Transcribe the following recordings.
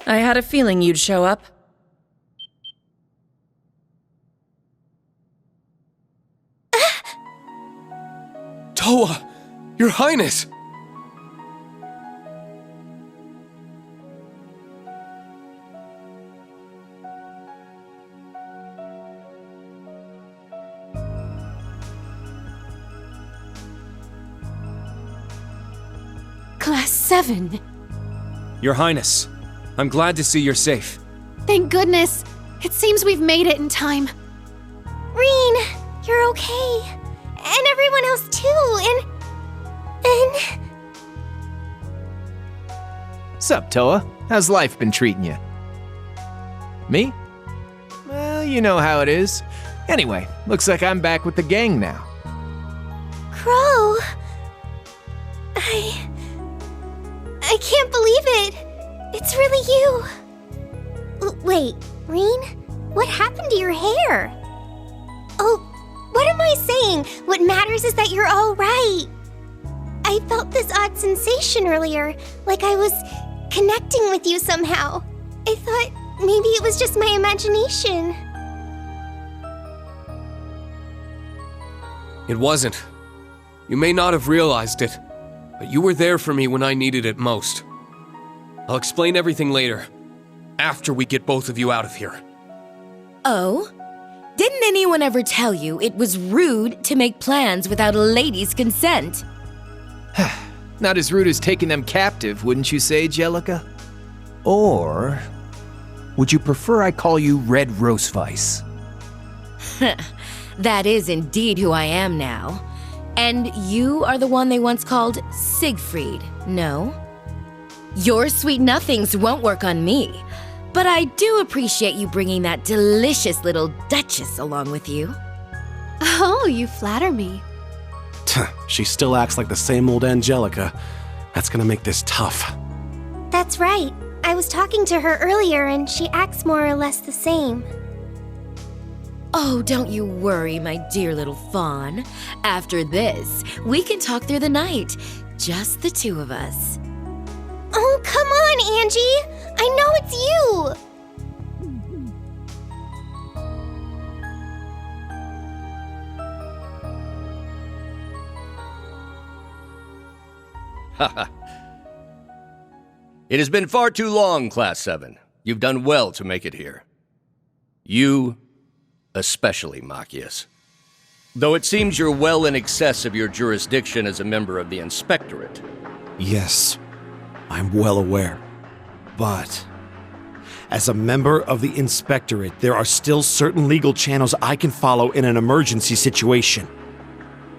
I had a feeling you'd show up. Towa! Your Highness! Class 7. Your Highness, I'm glad to see you're safe. Thank goodness. It seems we've made it in time. Reen, you're okay. And everyone else too, and... Sup, Towa? How's life been treating you? Me? Well, you know how it is. Anyway, looks like I'm back with the gang now. Crow... I can't believe it. It's really you. Wait, Reen? What happened to your hair? Oh, what am I saying? What matters is that you're all right. I felt this odd sensation earlier, like I was connecting with you somehow. I thought maybe it was just my imagination. It wasn't. You may not have realized it, but you were there for me when I needed it most. I'll explain everything later, after we get both of you out of here. Oh? Didn't anyone ever tell you it was rude to make plans without a lady's consent? Not as rude as taking them captive, wouldn't you say, Angelica? Or would you prefer I call you Red Rosevice? That is indeed who I am now. And you are the one they once called Siegfried, no? Your sweet nothings won't work on me, but I do appreciate you bringing that delicious little Duchess along with you. Oh, you flatter me. She still acts like the same old Angelica. That's gonna make this tough. That's right. I was talking to her earlier and she acts more or less the same. Oh, don't you worry, my dear little fawn. After this, we can talk through the night. Just the two of us. Oh, come on, Angie! I know it's you! Haha. It has been far too long, Class 7. You've done well to make it here. You, especially, Machias. Though it seems you're well in excess of your jurisdiction as a member of the Inspectorate. Yes, I'm well aware. But as a member of the Inspectorate, there are still certain legal channels I can follow in an emergency situation.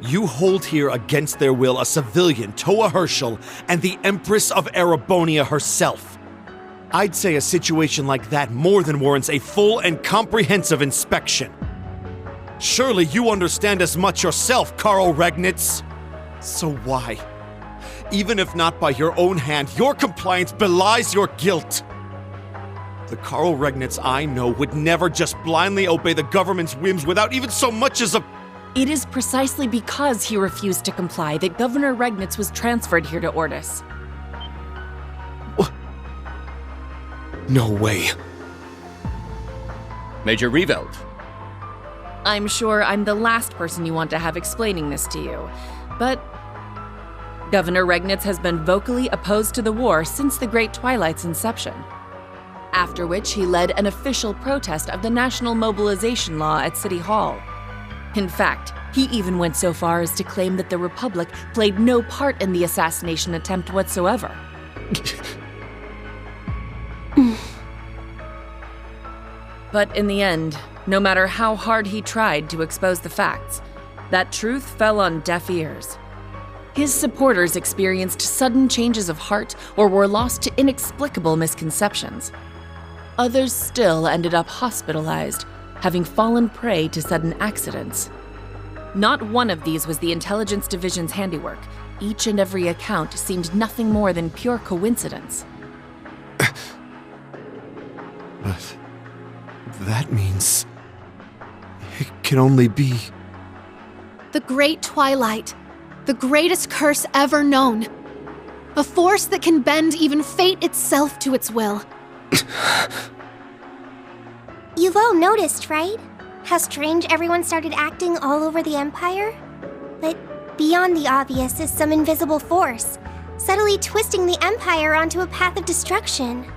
You hold here against their will a civilian, Towa Herschel, and the Empress of Erebonia herself. I'd say a situation like that more than warrants a full and comprehensive inspection. Surely you understand as much yourself, Karl Regnitz. So why? Even if not by your own hand, your compliance belies your guilt. The Karl Regnitz I know would never just blindly obey the government's whims without even so much as a... It is precisely because he refused to comply that Governor Regnitz was transferred here to Ordis. No way. Major Reveld. I'm sure I'm the last person you want to have explaining this to you, but Governor Regnitz has been vocally opposed to the war since the Great Twilight's inception, after which he led an official protest of the National Mobilization Law at City Hall. In fact, he even went so far as to claim that the Republic played no part in the assassination attempt whatsoever. But in the end, no matter how hard he tried to expose the facts, that truth fell on deaf ears. His supporters experienced sudden changes of heart or were lost to inexplicable misconceptions. Others still ended up hospitalized, having fallen prey to sudden accidents. Not one of these was the Intelligence Division's handiwork. Each and every account seemed nothing more than pure coincidence. But that means it can only be... The Great Twilight. The greatest curse ever known. A force that can bend even fate itself to its will. You've all noticed, right? How strange everyone started acting all over the Empire? But beyond the obvious is some invisible force, subtly twisting the Empire onto a path of destruction.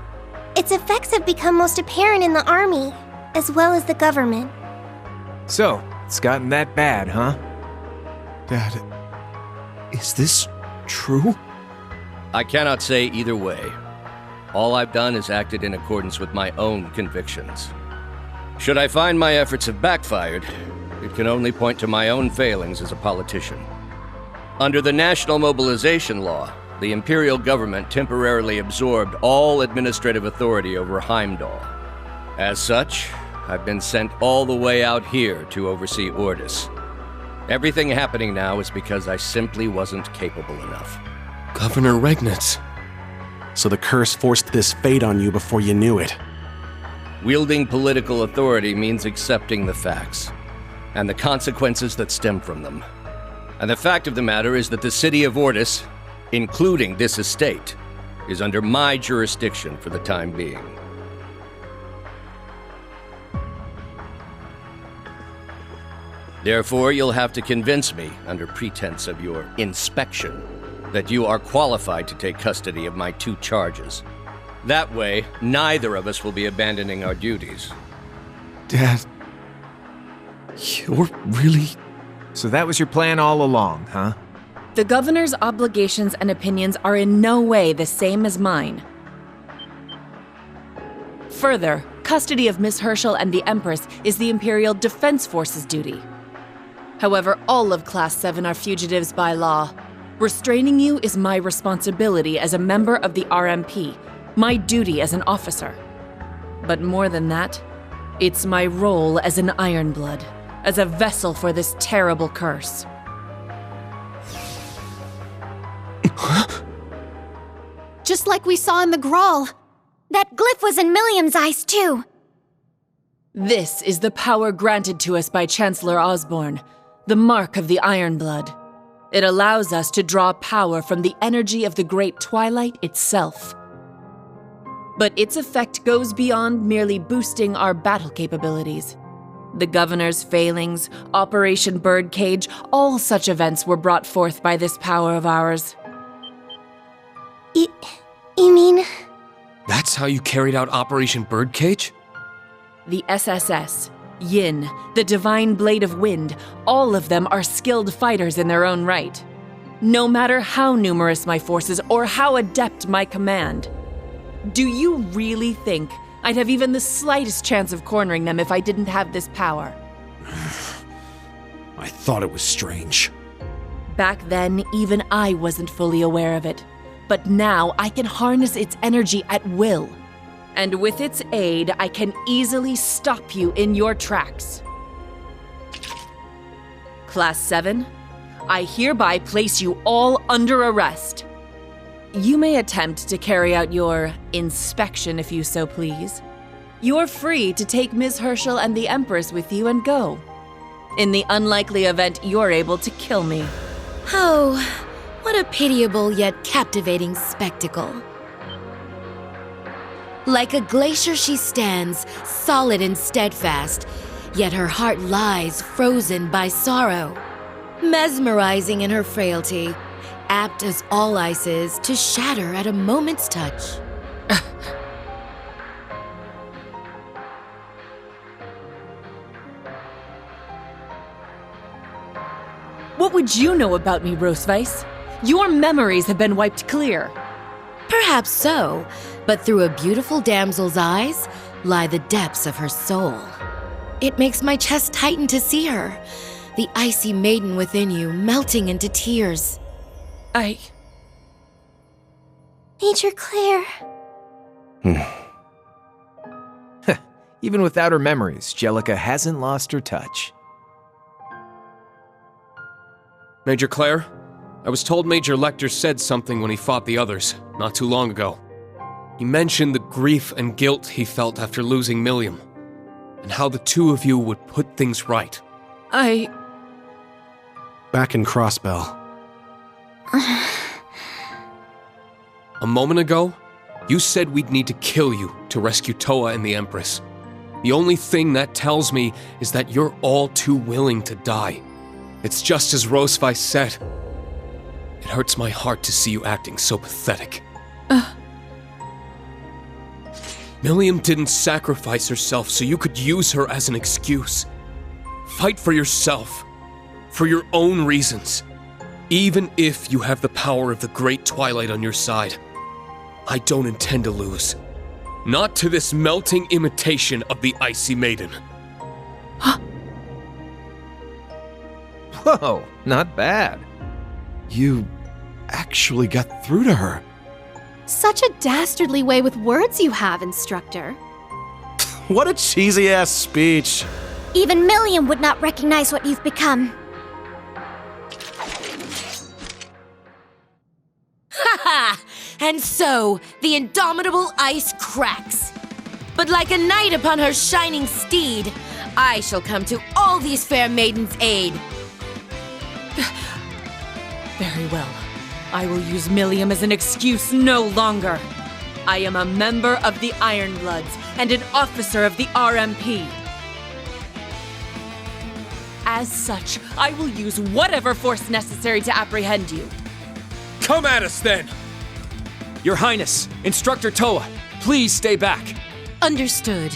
Its effects have become most apparent in the army, as well as the government. So, it's gotten that bad, huh? Dad, is this true? I cannot say either way. All I've done is acted in accordance with my own convictions. Should I find my efforts have backfired, it can only point to my own failings as a politician. Under the National Mobilization Law, the Imperial government temporarily absorbed all administrative authority over Heimdall. As such, I've been sent all the way out here to oversee Ordis. Everything happening now is because I simply wasn't capable enough. Governor Regnitz. So the curse forced this fate on you before you knew it. Wielding political authority means accepting the facts, and the consequences that stem from them. And the fact of the matter is that the city of Ordis, including this estate, is under my jurisdiction for the time being. Therefore, you'll have to convince me, under pretense of your inspection, that you are qualified to take custody of my 2 charges. That way, neither of us will be abandoning our duties. Dad, you're really... So that was your plan all along, huh? The governor's obligations and opinions are in no way the same as mine. Further, custody of Miss Herschel and the Empress is the Imperial Defense Force's duty. However, all of Class 7 are fugitives by law. Restraining you is my responsibility as a member of the RMP, my duty as an officer. But more than that, it's my role as an Ironblood, as a vessel for this terrible curse. Just like we saw in the Grawl. That glyph was in Milliam's eyes, too. This is the power granted to us by Chancellor Osborne, the mark of the Ironblood. It allows us to draw power from the energy of the Great Twilight itself. But its effect goes beyond merely boosting our battle capabilities. The Governor's failings, Operation Birdcage, all such events were brought forth by this power of ours. You mean... That's how you carried out Operation Birdcage? The SSS, Yin, the Divine Blade of Wind, all of them are skilled fighters in their own right. No matter how numerous my forces or how adept my command. Do you really think I'd have even the slightest chance of cornering them if I didn't have this power? I thought it was strange. Back then, even I wasn't fully aware of it. But now I can harness its energy at will. And with its aid, I can easily stop you in your tracks. Class 7, I hereby place you all under arrest. You may attempt to carry out your inspection if you so please. You're free to take Ms. Herschel and the Empress with you and go. In the unlikely event you're able to kill me. Oh, what a pitiable yet captivating spectacle. Like a glacier she stands, solid and steadfast, yet her heart lies frozen by sorrow. Mesmerizing in her frailty, apt as all ice is to shatter at a moment's touch. What would you know about me, Rosweiss? Your memories have been wiped clear. Perhaps so, but through a beautiful damsel's eyes lie the depths of her soul. It makes my chest tighten to see her, the icy maiden within you melting into tears. Major Claire. Even without her memories, Angelica hasn't lost her touch. Major Claire, I was told Major Lecter said something when he fought the others, not too long ago. He mentioned the grief and guilt he felt after losing Milliam, and how the two of you would put things right. Back in Crossbell. A moment ago, You said we'd need to kill you to rescue Towa and the Empress. The only thing that tells me is that you're all too willing to die. It's just as Rosefai said. It hurts my heart to see you acting so pathetic. Milliam didn't sacrifice herself so you could use her as an excuse. Fight for yourself, for your own reasons. Even if you have the power of the Great Twilight on your side, I don't intend to lose. Not to this melting imitation of the Icy Maiden. Whoa, not bad. You actually got through to her. Such a dastardly way with words you have, Instructor. What a cheesy-ass speech. Even Milliam would not recognize what you've become. Haha! And so, the indomitable ice cracks. But like a knight upon her shining steed, I shall come to all these fair maidens' aid. Very well. I will use Milliam as an excuse no longer. I am a member of the Ironbloods and an officer of the RMP. As such, I will use whatever force necessary to apprehend you. Come at us then! Your Highness, Instructor Towa, please stay back. Understood.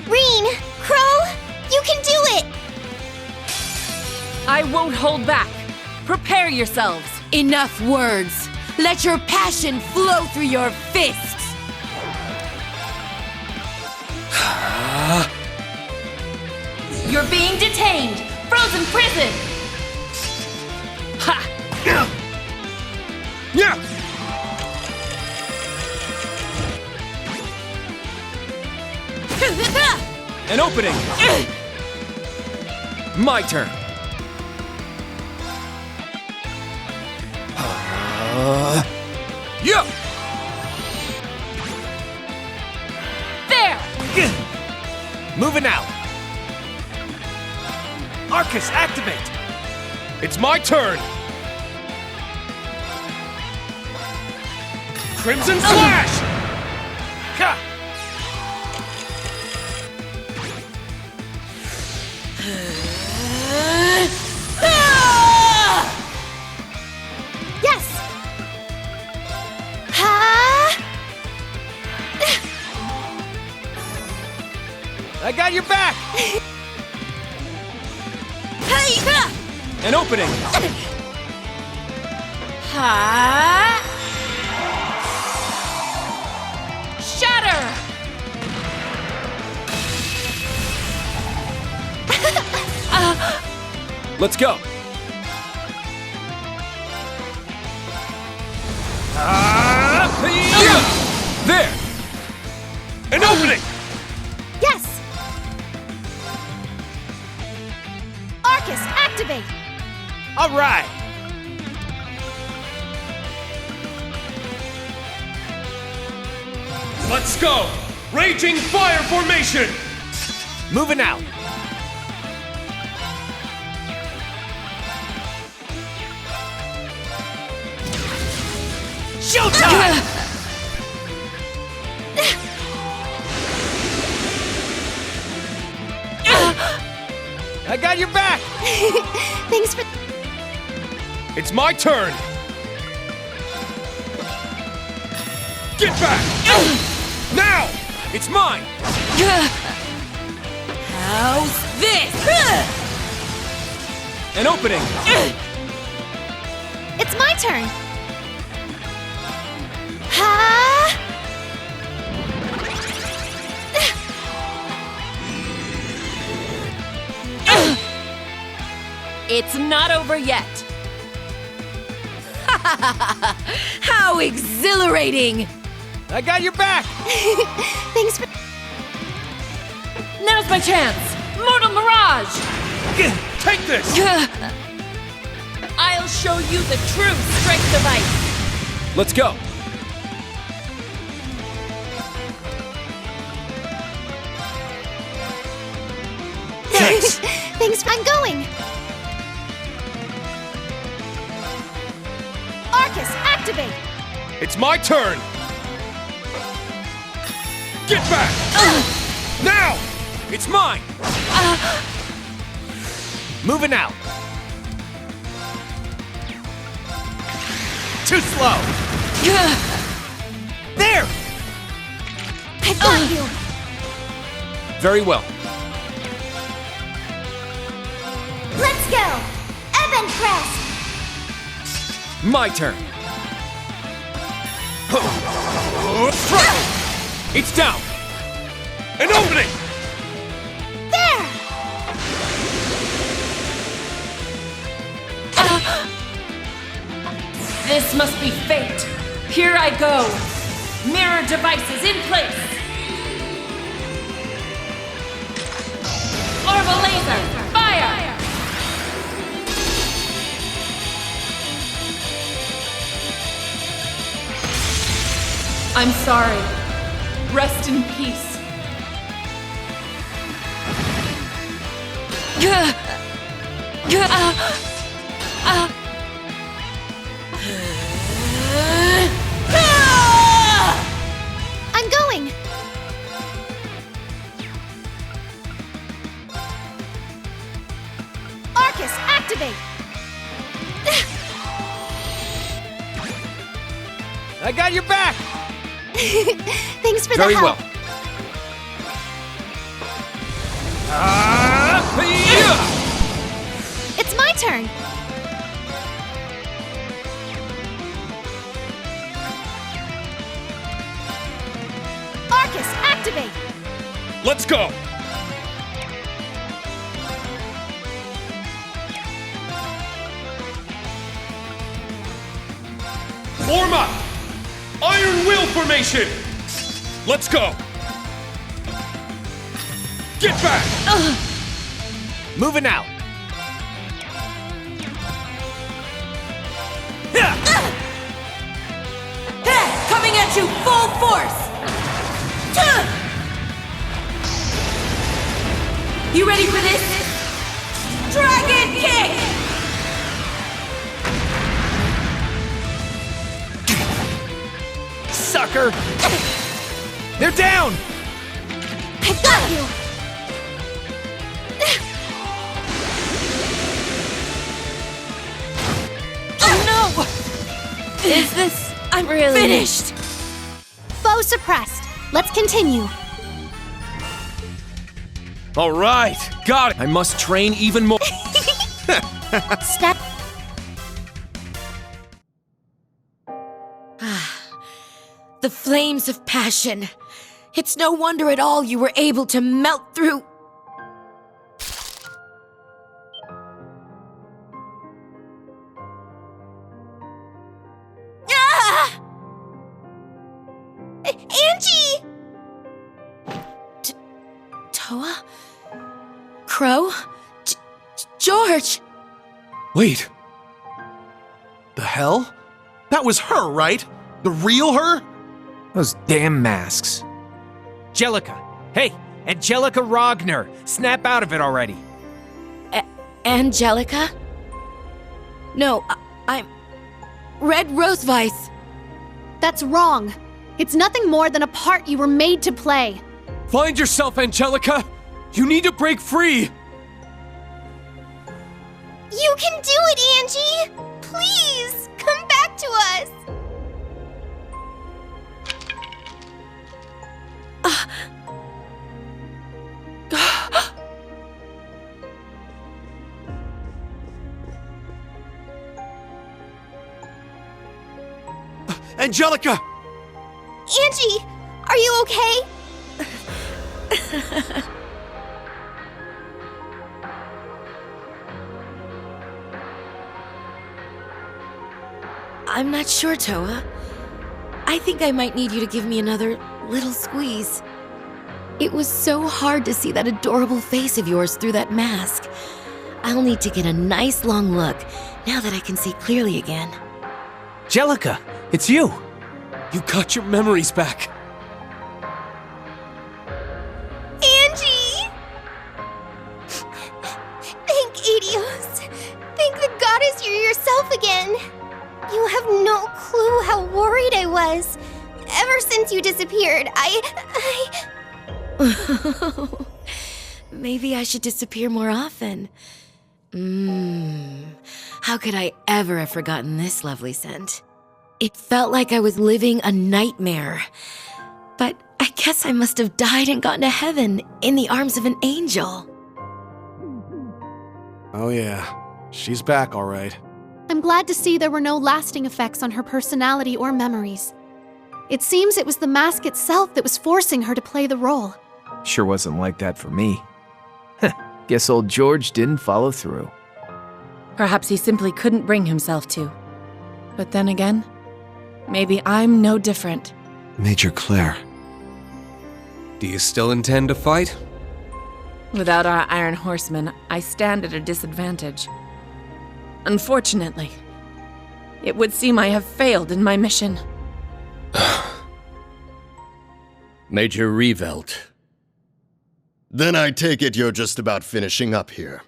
Reen! Crow! You can do it! I won't hold back. Prepare yourselves. Enough words. Let your passion flow through your fists. You're being detained. Frozen prison. Ha! Yeah! An opening. My turn. Yeah! There! Moving out. Arcus, activate. It's my turn! Crimson Flash! Ha! Yes! Ha! I got your back. An opening. Ha! Shatter! Let's go. There! An opening! Yes! Arcus, activate! All right. Let's go! Raging Fire Formation! Moving out. Showtime! I got your back! Thanks for... It's my turn! Get back! Now! It's mine! How's this? An opening! It's my turn! Ha! It's not over yet. How exhilarating! I got your back! Thanks for... Now's my chance! Mortal Mirage! Take this! I'll show you the true strength of ice! Let's go! Thanks! Thanks, I'm going! Arcus, activate! It's my turn! Get back! Now! It's mine! Moving out. Too slow. There! I've got you! Very well. Let's go! Eben Press! My turn. Strike! It's down! An opening! There! This must be fate. Here I go. Mirror devices in place. Orbital laser, fire! I'm sorry. Rest in peace. I'm going! Arcus, activate! I got your back! Thanks for Very the help. well. It's my turn! Arcus, activate! Let's go! Form up! Iron Will formation! Let's go! Get back! Moving out. Coming at you full force! You ready for this? Dragon kick! Sucker! They're down! I've got you! Oh no! Is this... I'm really... finished! Foe suppressed. Let's continue. All right, got it! I must train even more. Step. The flames of passion. It's no wonder at all you were able to melt through. Ah! Angie! Towa? Crow? George! Wait. The hell? That was her, right? The real her? Those damn masks. Angelica! Hey, Angelica Rogner! Snap out of it already! Angelica? No, I'm... Red Roseweiss. That's wrong. It's nothing more than a part you were made to play. Find yourself, Angelica! You need to break free! You can do it, Angie! Please, come back to us! Angelica! Angie, are you okay? I'm not sure, Towa. I think I might need you to give me another little squeeze. It was so hard to see that adorable face of yours through that mask. I'll need to get a nice long look now that I can see clearly again. Angelica, it's you! You got your memories back. Angie! Thank Adios. Thank the goddess you're yourself again. You have no clue how worried I was. Ever ever since you disappeared, Maybe I should disappear more often. How could I ever have forgotten this lovely scent? It felt like I was living a nightmare. But I guess I must have died and gotten to heaven in the arms of an angel. Oh yeah, she's back all right. I'm glad to see there were no lasting effects on her personality or memories. It seems it was the mask itself that was forcing her to play the role. Sure wasn't like that for me. Guess old George didn't follow through. Perhaps he simply couldn't bring himself to. But then again, maybe I'm no different. Major Claire. Do you still intend to fight? Without our Iron Horsemen, I stand at a disadvantage. Unfortunately, it would seem I have failed in my mission. Major Revelt. Then I take it you're just about finishing up here.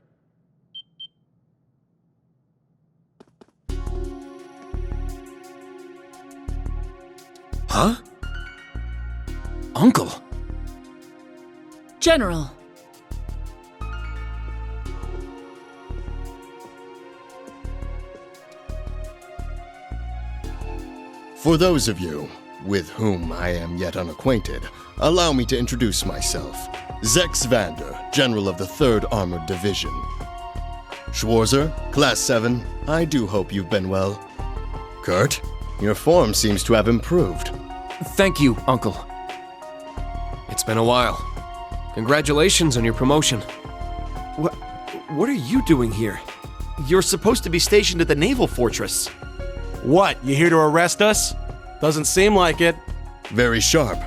Huh? Uncle? General. For those of you with whom I am yet unacquainted, allow me to introduce myself. Zechs Vander, General of the 3rd Armored Division. Schwarzer, Class 7, I do hope you've been well. Kurt, your form seems to have improved. Thank you, Uncle. It's been a while. Congratulations on your promotion. What are you doing here? You're supposed to be stationed at the naval fortress. What, you here to arrest us? Doesn't seem like it. Very sharp.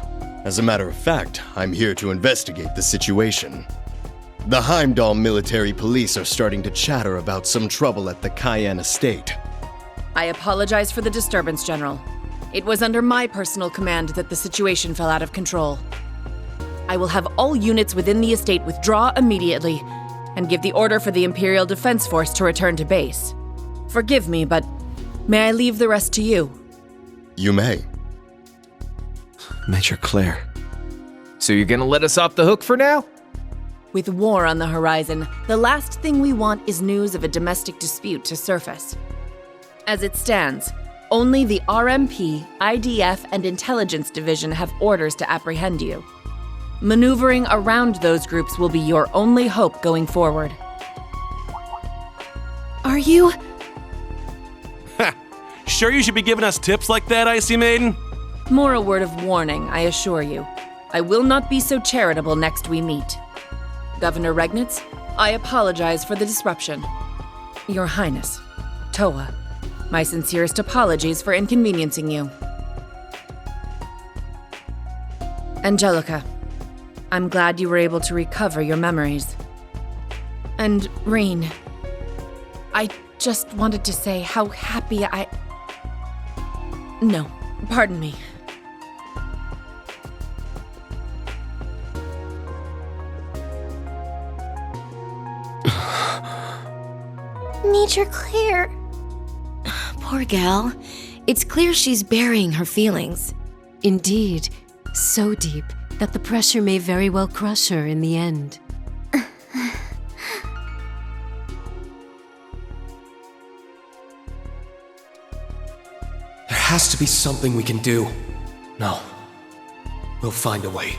As a matter of fact, I'm here to investigate the situation. The Heimdall military police are starting to chatter about some trouble at the Cayenne estate. I apologize for the disturbance, General. It was under my personal command that the situation fell out of control. I will have all units within the estate withdraw immediately and give the order for the Imperial Defense Force to return to base. Forgive me, but may I leave the rest to you? You may. Major Claire. So you're gonna let us off the hook for now? With war on the horizon, the last thing we want is news of a domestic dispute to surface. As it stands, only the RMP, IDF, and Intelligence Division have orders to apprehend you. Maneuvering around those groups will be your only hope going forward. Are you? Sure you should be giving us tips like that, Icy Maiden? More a word of warning, I assure you. I will not be so charitable next we meet. Governor Regnitz, I apologize for the disruption. Your Highness, Towa, my sincerest apologies for inconveniencing you. Angelica, I'm glad you were able to recover your memories. And Reen, I just wanted to say how happy No, pardon me. Major Claire. Poor gal. It's clear she's burying her feelings. Indeed, so deep that the pressure may very well crush her in the end. There has to be something we can do. No. We'll find a way.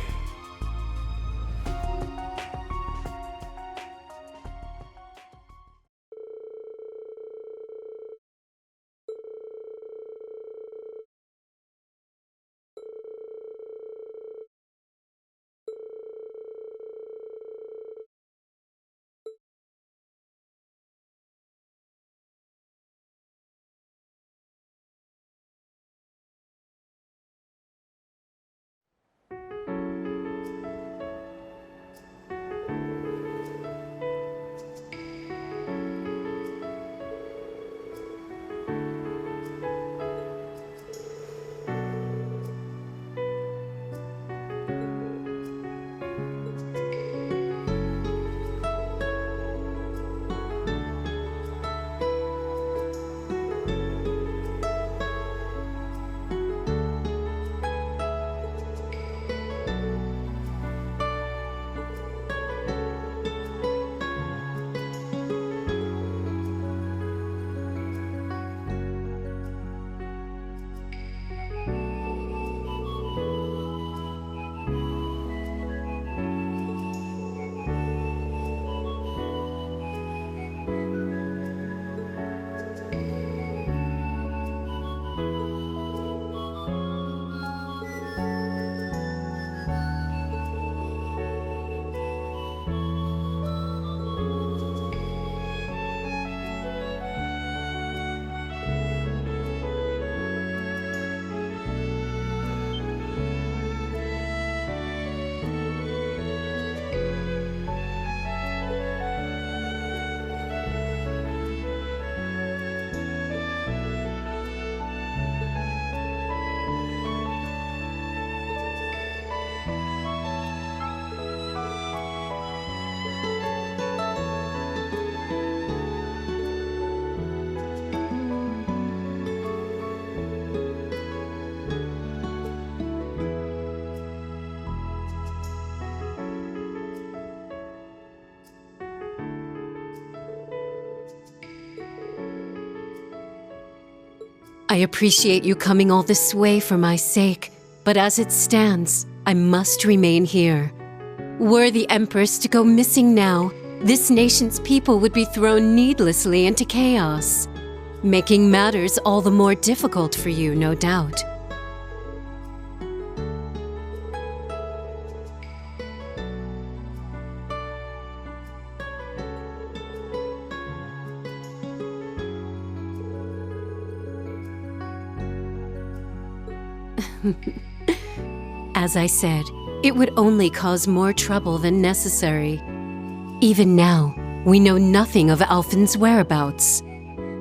I appreciate you coming all this way for my sake, but as it stands, I must remain here. Were the Empress to go missing now, this nation's people would be thrown needlessly into chaos, making matters all the more difficult for you, no doubt. As I said, it would only cause more trouble than necessary. Even now, we know nothing of Alphen's whereabouts.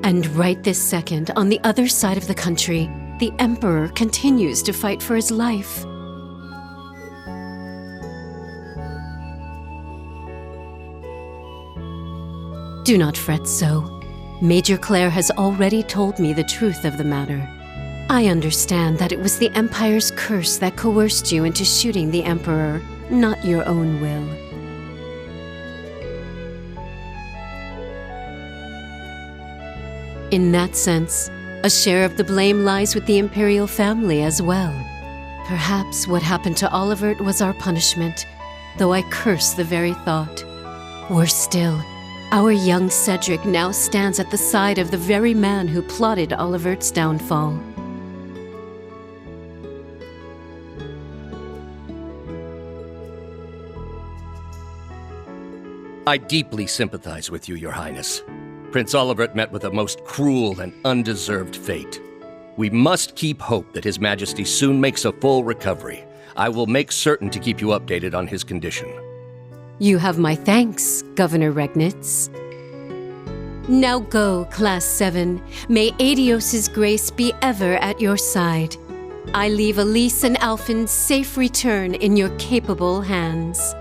And right this second, on the other side of the country, the Emperor continues to fight for his life. Do not fret so. Major Claire has already told me the truth of the matter. I understand that it was the Empire's curse that coerced you into shooting the Emperor, not your own will. In that sense, a share of the blame lies with the Imperial family as well. Perhaps what happened to Olivert was our punishment, though I curse the very thought. Worse still, our young Cedric now stands at the side of the very man who plotted Olivert's downfall. I deeply sympathize with you, Your Highness. Prince Olivert met with a most cruel and undeserved fate. We must keep hope that His Majesty soon makes a full recovery. I will make certain to keep you updated on his condition. You have my thanks, Governor Regnitz. Now go, Class 7. May Adios's grace be ever at your side. I leave Elise and Alphen's safe return in your capable hands.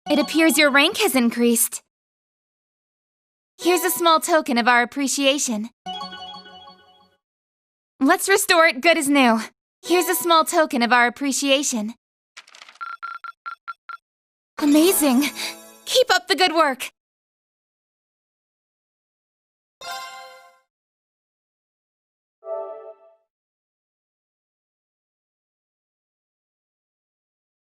It appears your rank has increased. Here's a small token of our appreciation. Let's restore it good as new. Here's a small token of our appreciation. Amazing! Keep up the good work!